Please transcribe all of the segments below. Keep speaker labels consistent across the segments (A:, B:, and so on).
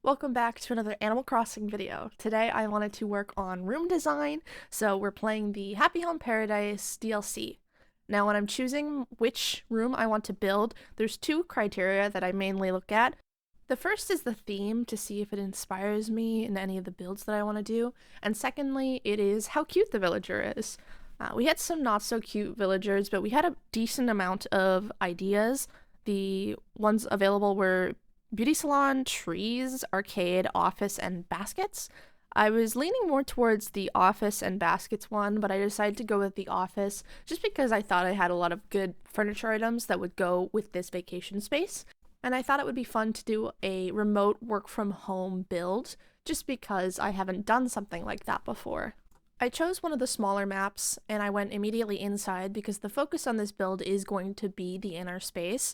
A: Welcome back to another Animal Crossing video. Today I wanted to work on room design, so we're playing the Happy Home Paradise DLC. Now when I'm choosing which room I want to build, there's two criteria that I mainly look at. The first is the theme to see if it inspires me in any of the builds that I want to do, and secondly, it is how cute the villager is. We had some not so cute villagers, but we had a decent amount of ideas. The ones available were beauty salon, trees, arcade, office, and baskets. I was leaning more towards the office and baskets one, but I decided to go with the office just because I thought I had a lot of good furniture items that would go with this vacation space. And I thought it would be fun to do a remote work from home build just because I haven't done something like that before. I chose one of the smaller maps and I went immediately inside because the focus on this build is going to be the inner space.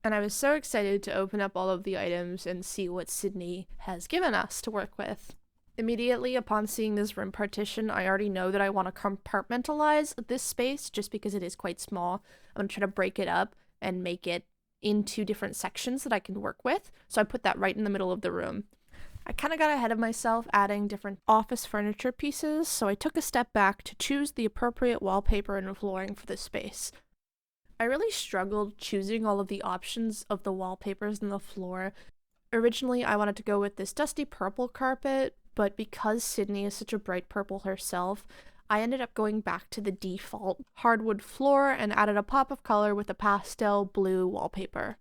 A: And I was so excited to open up all of the items and see what Sydney has given us to work with. Immediately upon seeing this room partition, I already know that I want to compartmentalize this space just because it is quite small. I'm going to try to break it up and make it into different sections that I can work with. So I put that right in the middle of the room. I kind of got ahead of myself adding different office furniture pieces, so I took a step back to choose the appropriate wallpaper and flooring for this space. I really struggled choosing all of the options of the wallpapers and the floor. Originally, I wanted to go with this dusty purple carpet, but because Sydney is such a bright purple herself, I ended up going back to the default hardwood floor and added a pop of color with a pastel blue wallpaper.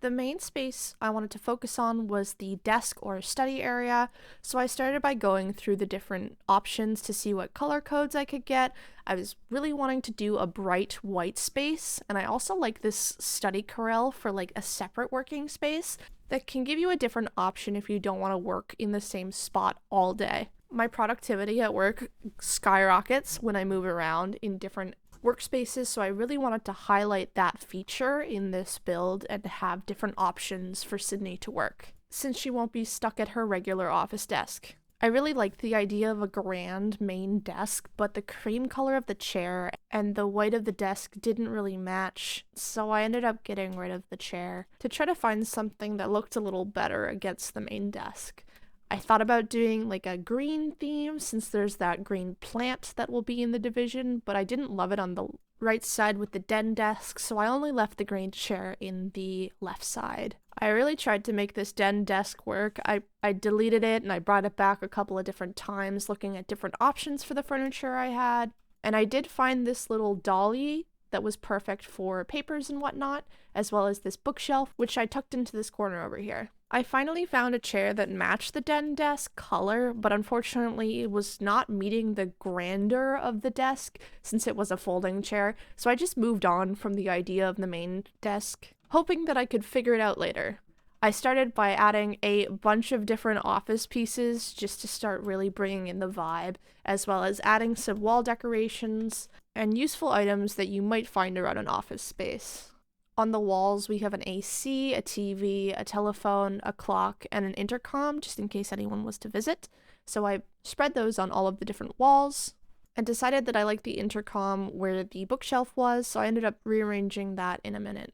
A: The main space I wanted to focus on was the desk or study area, so I started by going through the different options to see what color codes I could get. I was really wanting to do a bright white space, and I also like this study corral for like a separate working space that can give you a different option if you don't want to work in the same spot all day. My productivity at work skyrockets when I move around in different workspaces, so I really wanted to highlight that feature in this build and have different options for Sydney to work, since she won't be stuck at her regular office desk. I really liked the idea of a grand main desk, but the cream color of the chair and the white of the desk didn't really match, so I ended up getting rid of the chair to try to find something that looked a little better against the main desk. I thought about doing like a green theme since there's that green plant that will be in the division, but I didn't love it on the right side with the den desk, so I only left the green chair in the left side. I really tried to make this den desk work. I deleted it and I brought it back a couple of different times looking at different options for the furniture I had, and I did find this little dolly that was perfect for papers and whatnot, as well as this bookshelf, which I tucked into this corner over here. I finally found a chair that matched the den desk color, but unfortunately it was not meeting the grandeur of the desk since it was a folding chair, so I just moved on from the idea of the main desk, hoping that I could figure it out later. I started by adding a bunch of different office pieces just to start really bringing in the vibe, as well as adding some wall decorations and useful items that you might find around an office space. On the walls, we have an AC, a TV, a telephone, a clock, and an intercom, just in case anyone was to visit. So I spread those on all of the different walls and decided that I liked the intercom where the bookshelf was, so I ended up rearranging that in a minute.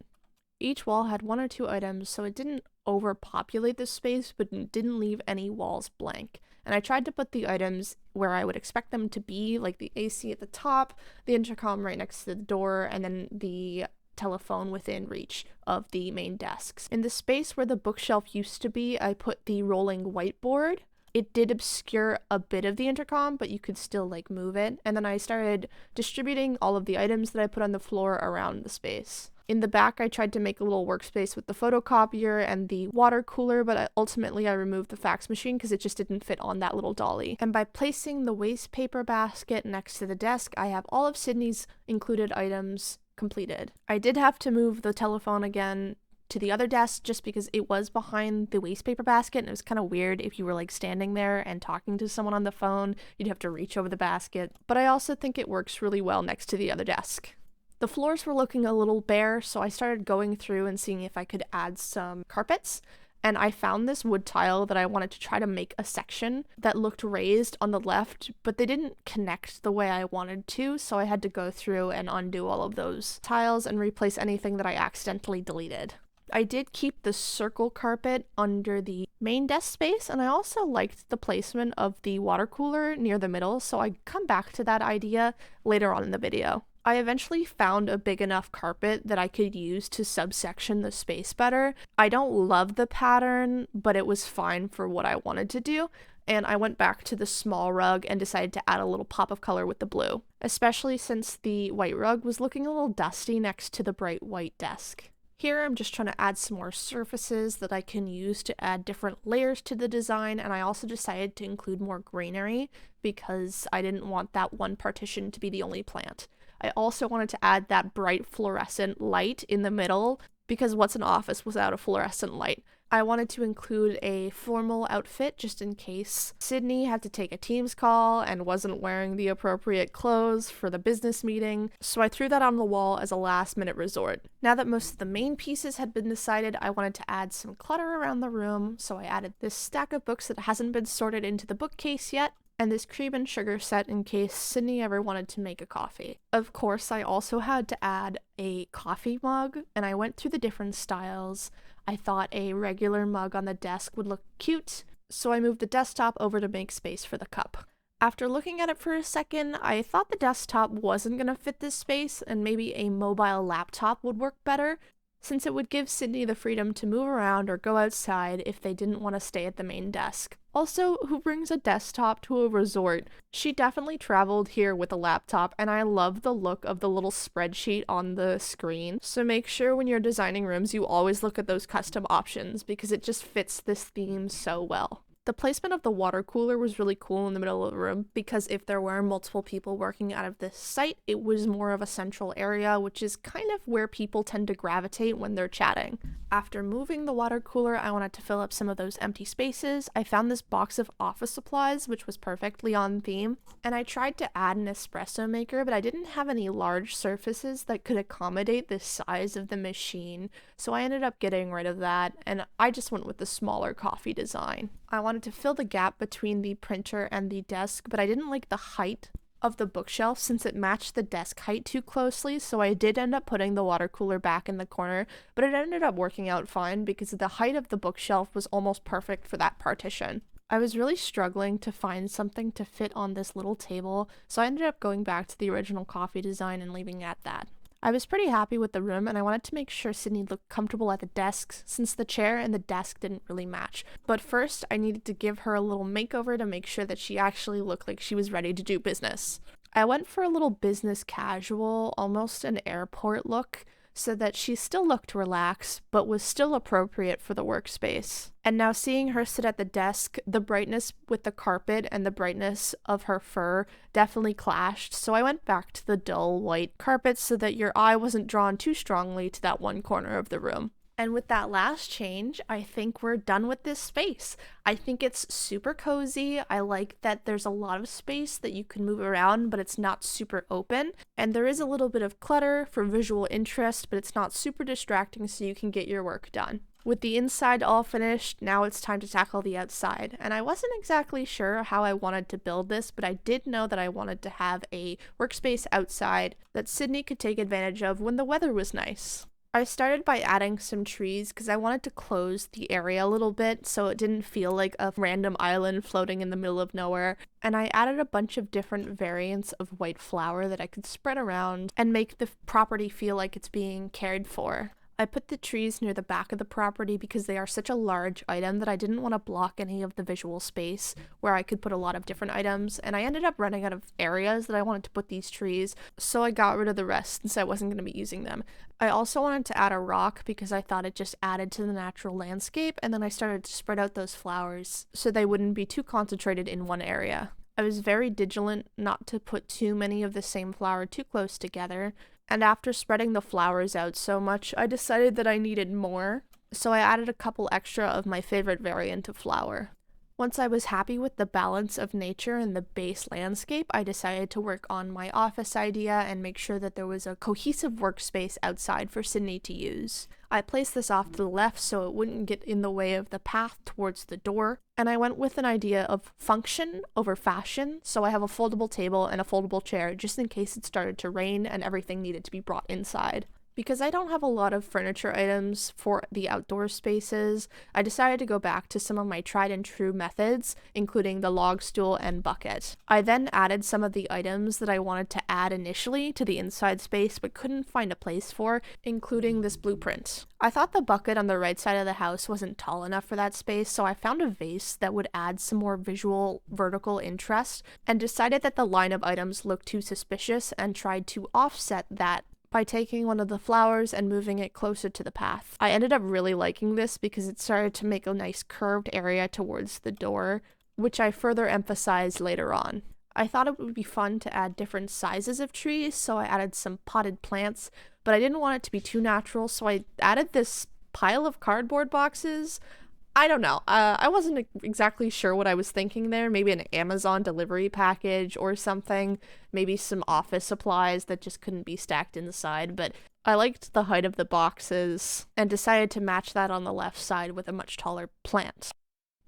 A: Each wall had one or two items, so it didn't overpopulate the space, but didn't leave any walls blank. And I tried to put the items where I would expect them to be, like the AC at the top, the intercom right next to the door, and then the telephone within reach of the main desks. In the space where the bookshelf used to be, I put the rolling whiteboard. It did obscure a bit of the intercom, but you could still like move it. And then I started distributing all of the items that I put on the floor around the space. In the back, I tried to make a little workspace with the photocopier and the water cooler, but ultimately I removed the fax machine because it just didn't fit on that little dolly. And by placing the waste paper basket next to the desk, I have all of Sydney's included items completed. I did have to move the telephone again to the other desk just because it was behind the waste paper basket, and it was kind of weird if you were like standing there and talking to someone on the phone, you'd have to reach over the basket. But I also think it works really well next to the other desk. The floors were looking a little bare, so I started going through and seeing if I could add some carpets. And I found this wood tile that I wanted to try to make a section that looked raised on the left, but they didn't connect the way I wanted to, so I had to go through and undo all of those tiles and replace anything that I accidentally deleted. I did keep the circle carpet under the main desk space, and I also liked the placement of the water cooler near the middle, so I come back to that idea later on in the video. I eventually found a big enough carpet that I could use to subsection the space better. I don't love the pattern, but it was fine for what I wanted to do, and I went back to the small rug and decided to add a little pop of color with the blue, especially since the white rug was looking a little dusty next to the bright white desk. Here I'm just trying to add some more surfaces that I can use to add different layers to the design, and I also decided to include more greenery because I didn't want that one partition to be the only plant. I also wanted to add that bright fluorescent light in the middle because what's an office without a fluorescent light? I wanted to include a formal outfit just in case Sydney had to take a Teams call and wasn't wearing the appropriate clothes for the business meeting, so I threw that on the wall as a last-minute resort. Now that most of the main pieces had been decided, I wanted to add some clutter around the room, so I added this stack of books that hasn't been sorted into the bookcase yet, and this cream and sugar set in case Sydney ever wanted to make a coffee. Of course, I also had to add a coffee mug, and I went through the different styles. I thought a regular mug on the desk would look cute, so I moved the desktop over to make space for the cup. After looking at it for a second, I thought the desktop wasn't going to fit this space, and maybe a mobile laptop would work better, since it would give Sydney the freedom to move around or go outside if they didn't want to stay at the main desk. Also, who brings a desktop to a resort? She definitely traveled here with a laptop, and I love the look of the little spreadsheet on the screen. So make sure when you're designing rooms, you always look at those custom options because it just fits this theme so well. The placement of the water cooler was really cool in the middle of the room because if there were multiple people working out of this site, it was more of a central area, which is kind of where people tend to gravitate when they're chatting. After moving the water cooler, I wanted to fill up some of those empty spaces. I found this box of office supplies, which was perfectly on theme, and I tried to add an espresso maker, but I didn't have any large surfaces that could accommodate the size of the machine, so I ended up getting rid of that, and I just went with the smaller coffee design. I wanted to fill the gap between the printer and the desk, but I didn't like the height of the bookshelf since it matched the desk height too closely, so I did end up putting the water cooler back in the corner, but it ended up working out fine because the height of the bookshelf was almost perfect for that partition. I was really struggling to find something to fit on this little table, so I ended up going back to the original coffee design and leaving it at that. I was pretty happy with the room, and I wanted to make sure Sydney looked comfortable at the desks since the chair and the desk didn't really match. But first, I needed to give her a little makeover to make sure that she actually looked like she was ready to do business. I went for a little business casual, almost an airport look, so that she still looked relaxed, but was still appropriate for the workspace. And now seeing her sit at the desk, the brightness with the carpet and the brightness of her fur definitely clashed, so I went back to the dull white carpet so that your eye wasn't drawn too strongly to that one corner of the room. And with that last change, I think we're done with this space. I think it's super cozy. I like that there's a lot of space that you can move around, but it's not super open. And there is a little bit of clutter for visual interest, but it's not super distracting so you can get your work done. With the inside all finished, now it's time to tackle the outside. And I wasn't exactly sure how I wanted to build this, but I did know that I wanted to have a workspace outside that Sydney could take advantage of when the weather was nice. I started by adding some trees because I wanted to close the area a little bit so it didn't feel like a random island floating in the middle of nowhere, and I added a bunch of different variants of white flower that I could spread around and make the property feel like it's being cared for. I put the trees near the back of the property because they are such a large item that I didn't want to block any of the visual space where I could put a lot of different items, and I ended up running out of areas that I wanted to put these trees, so I got rid of the rest since I wasn't going to be using them. I also wanted to add a rock because I thought it just added to the natural landscape, and then I started to spread out those flowers so they wouldn't be too concentrated in one area. I was very vigilant not to put too many of the same flower too close together, and after spreading the flowers out so much, I decided that I needed more, so I added a couple extra of my favorite variant of flower. Once I was happy with the balance of nature and the base landscape, I decided to work on my office idea and make sure that there was a cohesive workspace outside for Sydney to use. I placed this off to the left so it wouldn't get in the way of the path towards the door, and I went with an idea of function over fashion, so I have a foldable table and a foldable chair just in case it started to rain and everything needed to be brought inside. Because I don't have a lot of furniture items for the outdoor spaces, I decided to go back to some of my tried and true methods, including the log stool and bucket. I then added some of the items that I wanted to add initially to the inside space but couldn't find a place for, including this blueprint. I thought the bucket on the right side of the house wasn't tall enough for that space, so I found a vase that would add some more visual vertical interest and decided that the line of items looked too suspicious and tried to offset that by taking one of the flowers and moving it closer to the path. I ended up really liking this because it started to make a nice curved area towards the door, which I further emphasized later on. I thought it would be fun to add different sizes of trees, so I added some potted plants, but I didn't want it to be too natural, so I added this pile of cardboard boxes. I don't know. I wasn't exactly sure what I was thinking there. Maybe an Amazon delivery package or something. Maybe some office supplies that just couldn't be stacked inside. But I liked the height of the boxes and decided to match that on the left side with a much taller plant.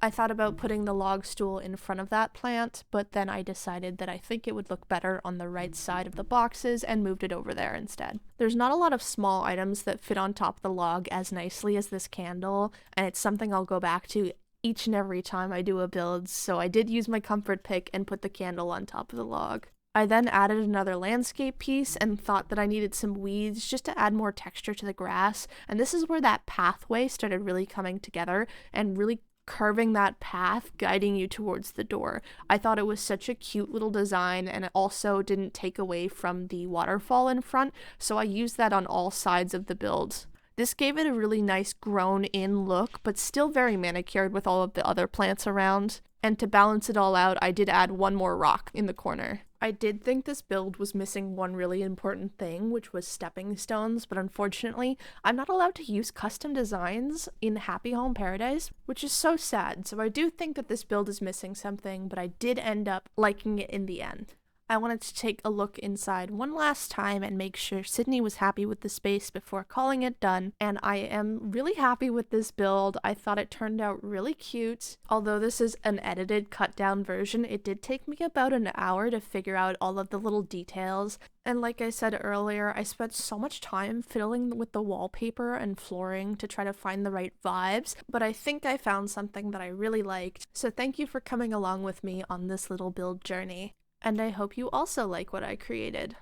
A: I thought about putting the log stool in front of that plant, but then I decided that I think it would look better on the right side of the boxes and moved it over there instead. There's not a lot of small items that fit on top of the log as nicely as this candle, and it's something I'll go back to each and every time I do a build, so I did use my comfort pick and put the candle on top of the log. I then added another landscape piece and thought that I needed some weeds just to add more texture to the grass, and this is where that pathway started really coming together and really carving that path guiding you towards the door. I thought it was such a cute little design, and it also didn't take away from the waterfall in front, so I used that on all sides of the build. This gave it a really nice grown in look, but still very manicured with all of the other plants around. And to balance it all out, I did add one more rock in the corner. I did think this build was missing one really important thing, which was stepping stones, but unfortunately, I'm not allowed to use custom designs in Happy Home Paradise, which is so sad. So I do think that this build is missing something, but I did end up liking it in the end. I wanted to take a look inside one last time and make sure Sydney was happy with the space before calling it done, and I am really happy with this build. I thought it turned out really cute. Although this is an edited, cut down version, it did take me about an hour to figure out all of the little details, and like I said earlier, I spent so much time fiddling with the wallpaper and flooring to try to find the right vibes, but I think I found something that I really liked, so thank you for coming along with me on this little build journey. And I hope you also like what I created.